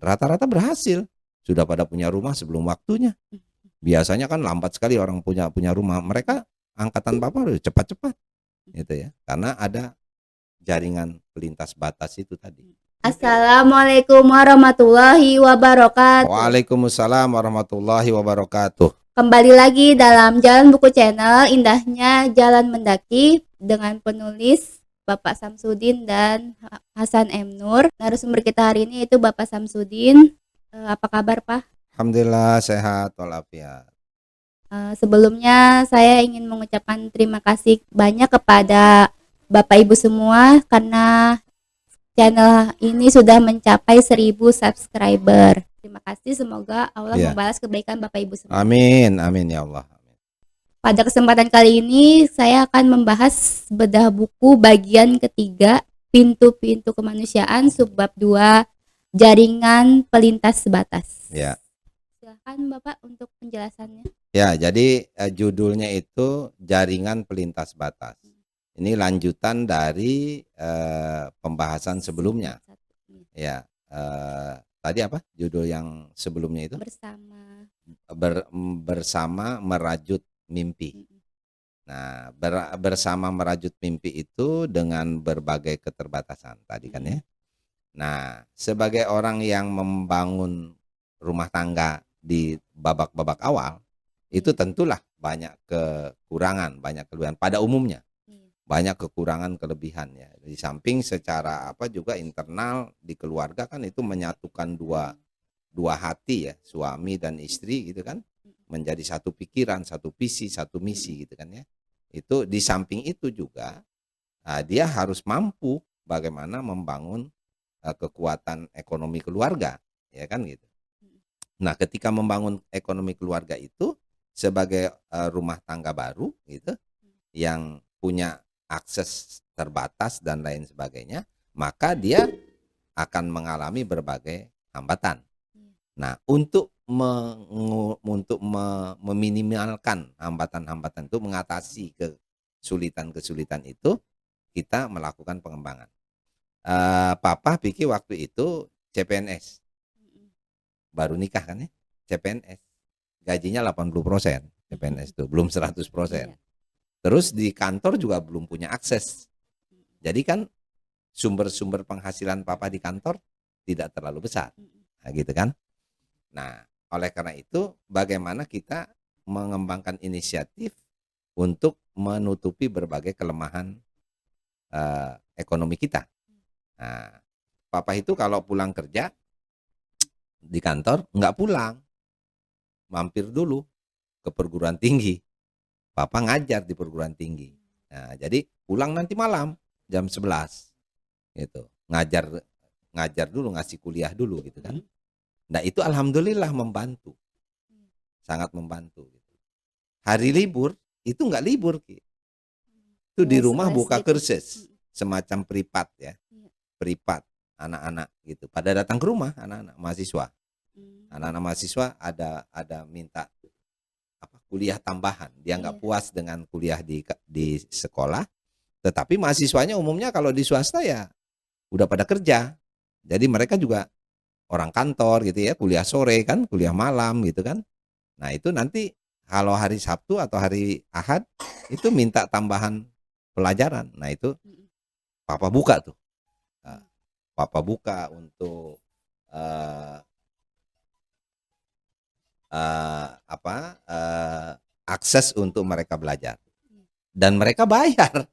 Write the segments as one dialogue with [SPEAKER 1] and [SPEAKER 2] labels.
[SPEAKER 1] rata-rata berhasil. Sudah pada punya rumah sebelum waktunya. Biasanya kan lambat sekali orang punya rumah. Mereka angkatan Papa udah cepat-cepat gitu ya. Karena ada jaringan pelintas batas itu tadi.
[SPEAKER 2] Assalamualaikum warahmatullahi wabarakatuh.
[SPEAKER 1] Waalaikumsalam warahmatullahi wabarakatuh.
[SPEAKER 2] Kembali lagi dalam Jalan Buku Channel, indahnya jalan mendaki dengan penulis Bapak Samsudin dan Hasan M. Nur. Narasumber kita hari ini itu Bapak Samsudin. Apa kabar, Pak?
[SPEAKER 1] Alhamdulillah sehat walafiat.
[SPEAKER 2] Sebelumnya saya ingin mengucapkan terima kasih banyak kepada Bapak Ibu semua karena channel ini sudah mencapai 1000 subscriber. Terima kasih, semoga Allah membalas kebaikan Bapak Ibu semua.
[SPEAKER 1] Amin, amin ya Allah.
[SPEAKER 2] Pada kesempatan kali ini saya akan membahas bedah buku bagian ketiga, Pintu-pintu Kemanusiaan, subbab 2, Jaringan Pelintas Batas.
[SPEAKER 1] Ya.
[SPEAKER 2] Silakan Bapak untuk penjelasannya.
[SPEAKER 1] Ya, jadi judulnya itu Jaringan Pelintas Batas. Ini lanjutan dari pembahasan sebelumnya. Ya, tadi apa judul yang sebelumnya itu? Bersama merajut mimpi. Nah, bersama merajut mimpi itu dengan berbagai keterbatasan tadi kan ya. Nah, sebagai orang yang membangun rumah tangga di babak-babak awal, itu tentulah banyak kekurangan, banyak kelebihan pada umumnya. Banyak kekurangan kelebihan ya. Di samping secara apa juga internal di keluarga kan itu menyatukan dua hati ya, suami dan istri gitu kan, menjadi satu pikiran, satu visi, satu misi gitu kan ya. Itu di samping itu juga dia harus mampu bagaimana membangun kekuatan ekonomi keluarga ya kan gitu. Nah, ketika membangun ekonomi keluarga itu sebagai rumah tangga baru gitu yang punya akses terbatas dan lain sebagainya, maka dia akan mengalami berbagai hambatan. Nah, untuk meminimalkan hambatan-hambatan itu, mengatasi kesulitan-kesulitan itu, kita melakukan pengembangan. Papa pikir waktu itu CPNS, baru nikah kan ya, CPNS, gajinya 80%, CPNS itu belum 100%. Terus di kantor juga belum punya akses. Jadi kan sumber-sumber penghasilan Papa di kantor tidak terlalu besar. Nah, gitu kan. Nah, oleh karena itu bagaimana kita mengembangkan inisiatif untuk menutupi berbagai kelemahan ekonomi kita. Nah, Papa itu kalau pulang kerja di kantor nggak pulang. Mampir dulu ke perguruan tinggi. Papa ngajar di perguruan tinggi. Nah, jadi pulang nanti malam jam 11 gitu. Ngajar dulu, ngasih kuliah dulu gitu kan. Nah, itu alhamdulillah membantu. Sangat membantu gitu. Hari libur itu nggak libur Ki. Itu di rumah buka kursus semacam privat ya. Privat anak-anak gitu. Pada datang ke rumah anak-anak mahasiswa. Anak-anak mahasiswa ada minta kuliah tambahan. Dia nggak puas dengan kuliah di sekolah, tetapi mahasiswanya umumnya kalau di swasta ya udah pada kerja. Jadi mereka juga orang kantor gitu ya, kuliah sore kan, kuliah malam gitu kan. Nah, itu nanti kalau hari Sabtu atau hari Ahad itu minta tambahan pelajaran. Nah, itu Papa buka tuh. Papa buka untuk akses untuk mereka belajar, dan mereka bayar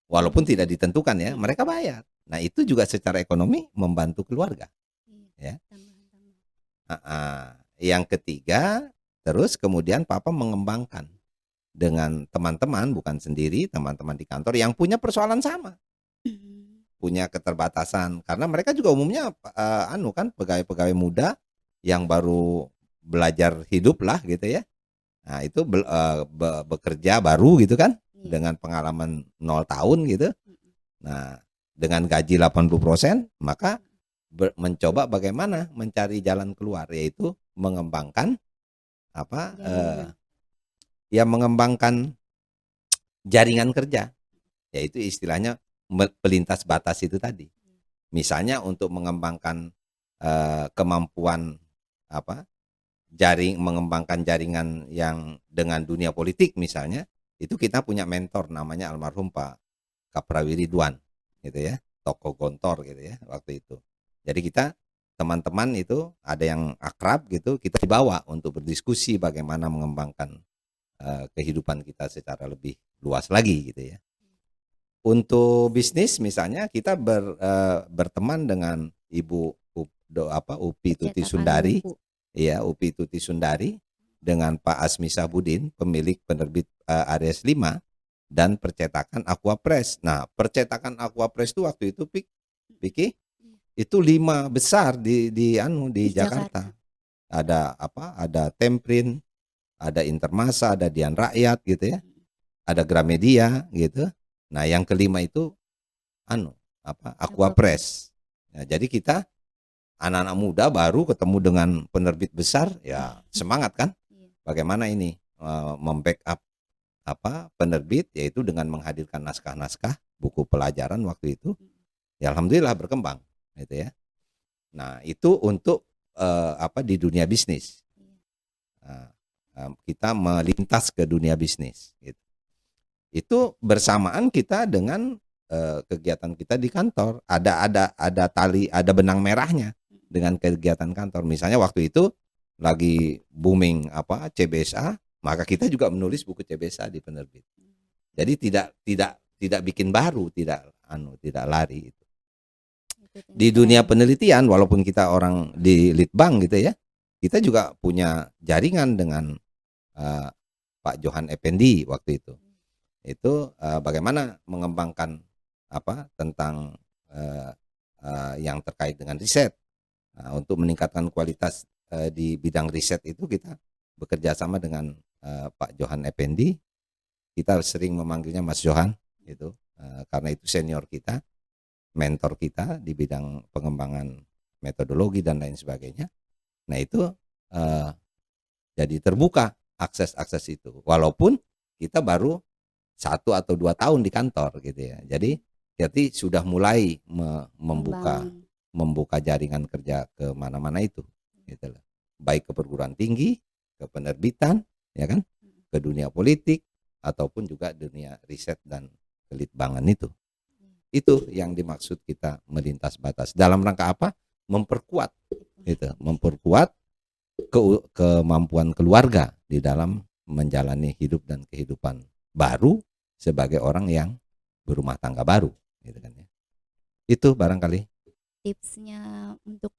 [SPEAKER 1] walaupun tidak ditentukan ya, mereka bayar. Nah, itu juga secara ekonomi membantu keluarga ya. Yang ketiga, terus kemudian Papa mengembangkan dengan teman-teman, bukan sendiri, teman-teman di kantor yang punya persoalan sama, punya keterbatasan, karena mereka juga umumnya pegawai-pegawai muda yang baru belajar hidup lah gitu ya. Nah, itu bekerja baru gitu kan, dengan pengalaman 0 tahun gitu. Nah, dengan gaji 80%, maka mencoba bagaimana mencari jalan keluar, yaitu mengembangkan mengembangkan jaringan kerja, yaitu istilahnya pelintas batas itu tadi. Misalnya untuk mengembangkan kemampuan apa mengembangkan jaringan yang dengan dunia politik misalnya, itu kita punya mentor namanya almarhum Pak Kaprawi Ridwan gitu ya, tokoh Gontor gitu ya waktu itu. Jadi kita teman-teman itu ada yang akrab gitu, kita dibawa untuk berdiskusi bagaimana mengembangkan kehidupan kita secara lebih luas lagi gitu ya. Untuk bisnis misalnya kita berteman dengan Ibu Upi Tuti
[SPEAKER 2] Percetakan
[SPEAKER 1] Sundari,
[SPEAKER 2] buku.
[SPEAKER 1] ya Upi Tuti Sundari dengan Pak Asmi Sabudin, pemilik penerbit Aries 5 dan percetakan Aquapress. Nah, percetakan Aquapress itu waktu itu Piki itu 5 besar di Jakarta. Ada Ada Temprint, ada Intermasa, ada Dian Rakyat gitu ya. Ada Gramedia gitu. Nah, yang kelima itu Aquapress. Nah, jadi kita anak-anak muda baru ketemu dengan penerbit besar, ya semangat kan? Bagaimana ini membackup penerbit, yaitu dengan menghadirkan naskah-naskah buku pelajaran waktu itu. Ya alhamdulillah berkembang gitu ya. Nah, itu untuk di dunia bisnis. Kita melintas ke dunia bisnis gitu. Itu bersamaan kita dengan kegiatan kita di kantor. Ada tali, ada benang merahnya dengan kegiatan kantor. Misalnya waktu itu lagi booming CBSA, maka kita juga menulis buku CBSA di penerbit. Jadi tidak bikin baru, tidak lari itu. Di dunia penelitian, walaupun kita orang di Litbang gitu ya, kita juga punya jaringan dengan Pak Johan Effendi waktu itu. Itu bagaimana mengembangkan tentang yang terkait dengan riset. Untuk meningkatkan kualitas di bidang riset itu kita bekerja sama dengan Pak Johan Effendi. Kita sering memanggilnya Mas Johan gitu, karena itu senior kita, mentor kita di bidang pengembangan metodologi dan lain sebagainya. Nah itu jadi terbuka akses itu, walaupun kita baru 1 atau 2 tahun di kantor gitu ya. Jadi sudah mulai membuka jaringan kerja ke mana-mana itu gitu loh. Baik ke perguruan tinggi, ke penerbitan, ya kan, ke dunia politik ataupun juga dunia riset dan kelitbangan itu. Itu yang dimaksud kita melintas batas. Dalam rangka apa? Memperkuat gitu, memperkuat kemampuan keluarga di dalam menjalani hidup dan kehidupan baru sebagai orang yang berumah tangga baru gitu kan ya. Itu barangkali
[SPEAKER 2] tipsnya untuk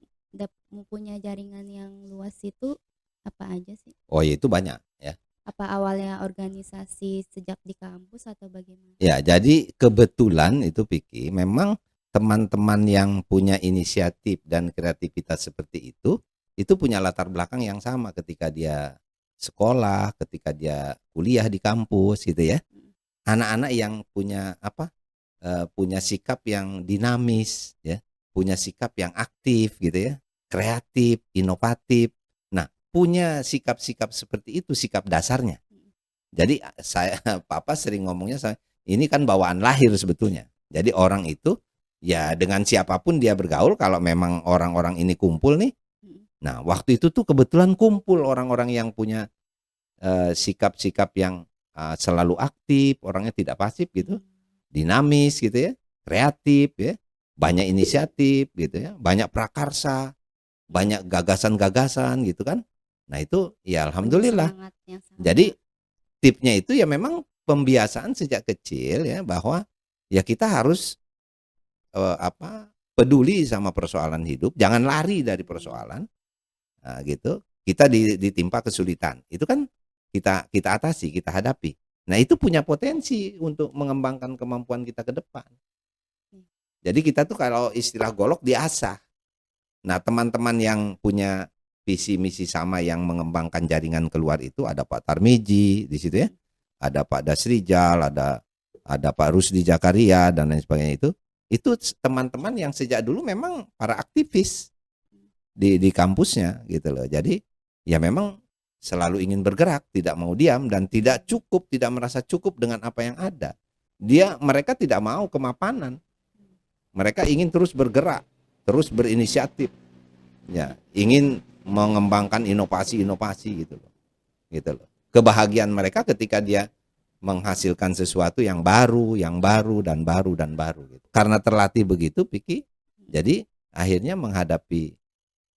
[SPEAKER 2] mempunyai jaringan yang luas itu apa aja sih?
[SPEAKER 1] Oh ya, itu banyak ya.
[SPEAKER 2] Apa awalnya organisasi sejak di kampus atau bagaimana?
[SPEAKER 1] Ya, jadi kebetulan itu Piki, memang teman-teman yang punya inisiatif dan kreativitas seperti itu punya latar belakang yang sama ketika dia sekolah, ketika dia kuliah di kampus gitu ya. Anak-anak yang punya punya sikap yang dinamis ya, punya sikap yang aktif gitu ya, kreatif, inovatif. Nah, punya sikap-sikap seperti itu, sikap dasarnya. Jadi Papa sering ngomongnya, ini kan bawaan lahir sebetulnya. Jadi orang itu ya dengan siapapun dia bergaul, kalau memang orang-orang ini kumpul nih. Nah, waktu itu tuh kebetulan kumpul orang-orang yang punya sikap-sikap yang selalu aktif, orangnya tidak pasif gitu, dinamis gitu ya, kreatif ya, banyak inisiatif gitu ya, banyak prakarsa, banyak gagasan-gagasan gitu kan. Nah itu ya alhamdulillah. Jadi tipsnya itu ya memang pembiasaan sejak kecil ya, bahwa ya kita harus peduli sama persoalan hidup, jangan lari dari persoalan. Nah, gitu. Kita ditimpa kesulitan, itu kan kita atasi, kita hadapi. Nah itu punya potensi untuk mengembangkan kemampuan kita ke depan. Jadi kita tuh kalau istilah golok diasah. Nah teman-teman yang punya visi misi sama yang mengembangkan jaringan keluar itu ada Pak Tarmiji di situ ya, ada Pak Dasrijal, ada Pak Rusdi Jakaria dan lain sebagainya. Itu teman-teman yang sejak dulu memang para aktivis di kampusnya gitu loh. Jadi ya memang selalu ingin bergerak, tidak mau diam dan tidak merasa cukup dengan apa yang ada. Mereka tidak mau kemapanan. Mereka ingin terus bergerak, terus berinisiatif. ya ingin mengembangkan inovasi-inovasi gitu loh. Gitu loh. Kebahagiaan mereka ketika dia menghasilkan sesuatu yang baru dan baru gitu. Karena terlatih begitu Piki, jadi akhirnya menghadapi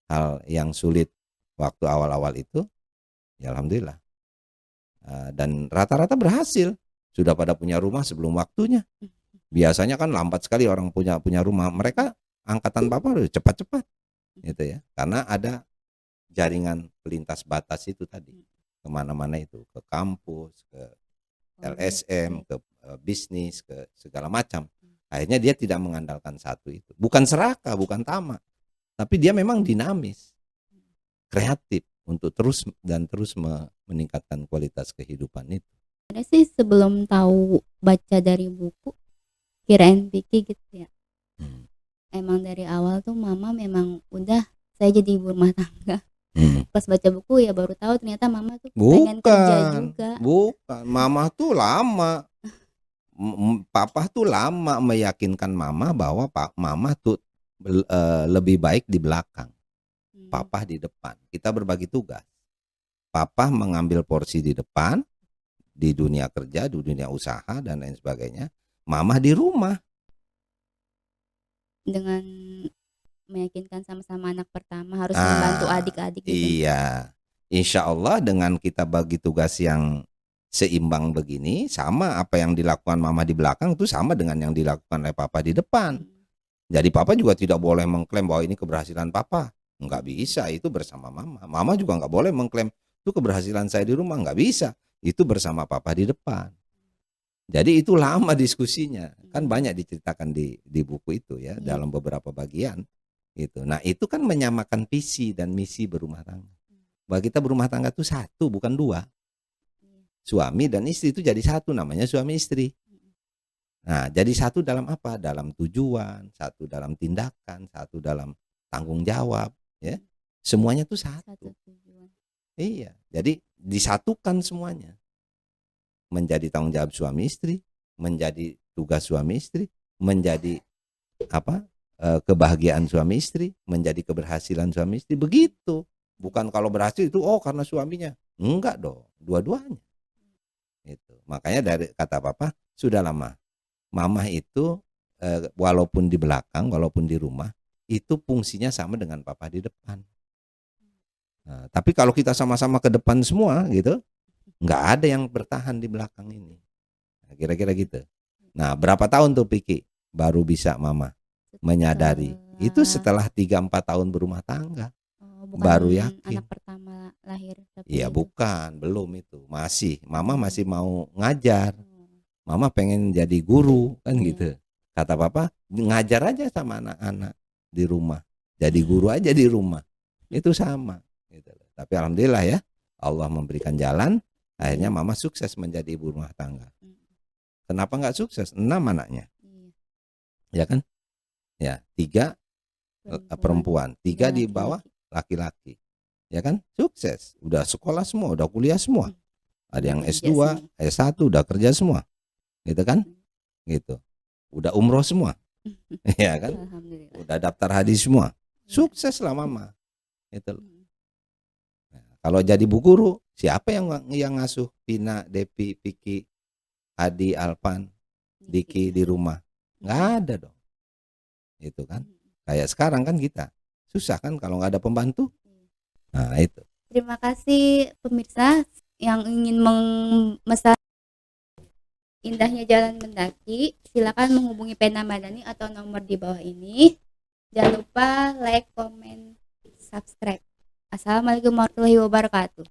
[SPEAKER 1] hal yang sulit waktu awal-awal itu, ya alhamdulillah. Dan rata-rata berhasil. Sudah pada punya rumah sebelum waktunya. Biasanya kan lambat sekali orang punya rumah. Mereka angkatan papa udah cepat-cepat, gitu ya. Karena ada jaringan pelintas batas itu tadi, kemana-mana itu, ke kampus, ke LSM, ke bisnis, ke segala macam. Akhirnya dia tidak mengandalkan satu itu. Bukan serakah, bukan tamak, tapi dia memang dinamis, kreatif untuk terus meningkatkan kualitas kehidupan itu.
[SPEAKER 2] Ada sih sebelum tahu baca dari buku, kirain Vicky gitu ya. Emang dari awal tuh mama memang udah saya jadi ibu rumah tangga. Pas baca buku ya baru tahu ternyata mama tuh pengen kerja juga.
[SPEAKER 1] Bukan, mama tuh lama. Papa tuh lama meyakinkan mama bahwa mama tuh lebih baik di belakang. Papa di depan. Kita berbagi tugas. Papa mengambil porsi di depan, di dunia kerja, di dunia usaha dan lain sebagainya. Mama di rumah.
[SPEAKER 2] Dengan meyakinkan sama-sama anak pertama harus membantu adik-adik gitu.
[SPEAKER 1] Iya. Insya Allah dengan kita bagi tugas yang seimbang begini, sama apa yang dilakukan mama di belakang itu sama dengan yang dilakukan oleh papa di depan. Jadi papa juga tidak boleh mengklaim bahwa ini keberhasilan papa. Enggak bisa, itu bersama mama. Mama juga enggak boleh mengklaim itu keberhasilan saya di rumah, enggak bisa. Itu bersama papa di depan. Jadi itu lama diskusinya. Kan banyak diceritakan di buku itu ya, dalam beberapa bagian gitu. Nah, itu kan menyamakan visi dan misi berumah tangga. Bahwa kita berumah tangga itu satu, bukan dua. Suami dan istri itu jadi satu, namanya suami istri. Nah, jadi satu dalam apa? Dalam tujuan, satu dalam tindakan, satu dalam tanggung jawab, ya. Semuanya tuh satu. Iya, jadi disatukan semuanya. Menjadi tanggung jawab suami istri, menjadi tugas suami istri, menjadi kebahagiaan suami istri, menjadi keberhasilan suami istri, begitu. Bukan kalau berhasil itu karena suaminya. Enggak dong, dua-duanya. Itu. Makanya dari kata papa, sudah lama. Mama itu walaupun di belakang, walaupun di rumah, itu fungsinya sama dengan papa di depan. Nah, tapi kalau kita sama-sama ke depan semua gitu, nggak ada yang bertahan di belakang ini. Nah, kira-kira gitu. Nah, berapa tahun tuh Piki baru bisa mama menyadari? Itu setelah 3-4 tahun berumah tangga. Baru yakin.
[SPEAKER 2] Anak pertama lahir.
[SPEAKER 1] Iya, bukan, belum itu. Mama masih mau ngajar. Mama pengen jadi guru kan gitu. Kata papa, ngajar aja sama anak-anak di rumah. Jadi guru aja di rumah. Itu sama gitu. Tapi alhamdulillah ya, Allah memberikan jalan. Akhirnya mama sukses menjadi ibu rumah tangga. Kenapa nggak sukses? 6 anaknya. Ya kan? Ya, 3 perempuan, 3 di bawah laki-laki. Ya kan? Sukses. Udah sekolah semua, udah kuliah semua. Ada yang S2, S1 udah kerja semua. Gitu kan? Gitu. Udah umroh semua. Ya kan? Udah daftar haji semua. Sukses lah mama. Itu. Kalau jadi bu guru, siapa yang ngasuh Pina, Depi, Piki, Adi, Alpan, Diki di rumah? Nggak ada dong. Itu kan. Kayak sekarang kan kita. Susah kan kalau nggak ada pembantu. Nah itu.
[SPEAKER 2] Terima kasih pemirsa yang ingin memesan indahnya jalan mendaki. Silakan menghubungi Pena Madani atau nomor di bawah ini. Jangan lupa like, comment, subscribe. Assalamualaikum warahmatullahi wabarakatuh.